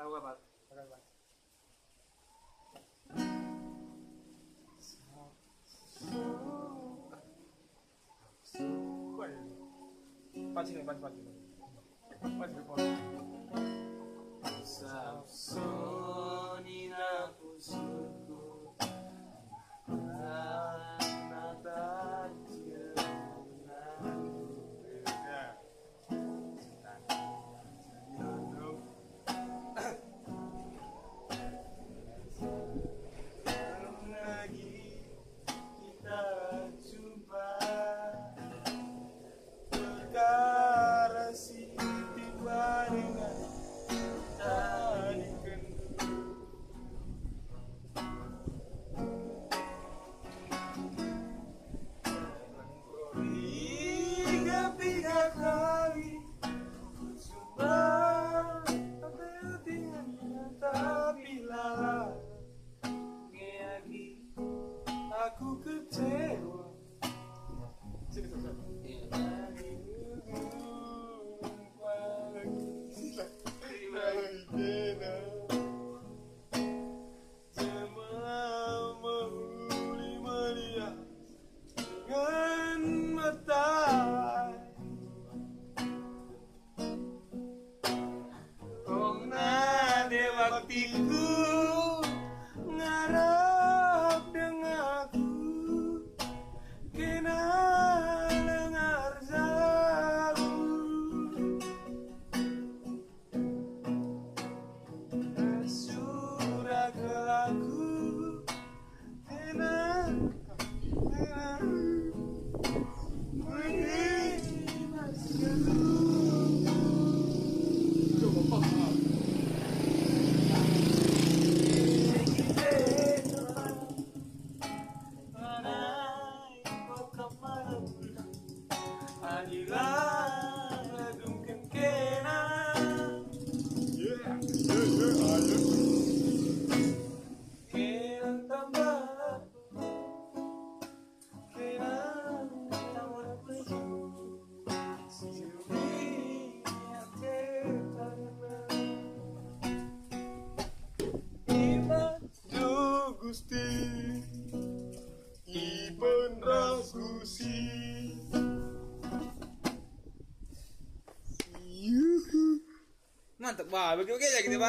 Tahu apa? Sapsoni na pusoku karena tak lagi kita jumpa perkara si tiba dengan tadi kendu tiga kali ku coba bertinggalnya tapi lala lagi aku kecewa dengan mata Kong nade waktiku ngarap dengaku kena lengar jauh sudah kelaku kena Gusti Iben Ragusi Mantap, Pak. Bagi-bagi aja gitu, Pak.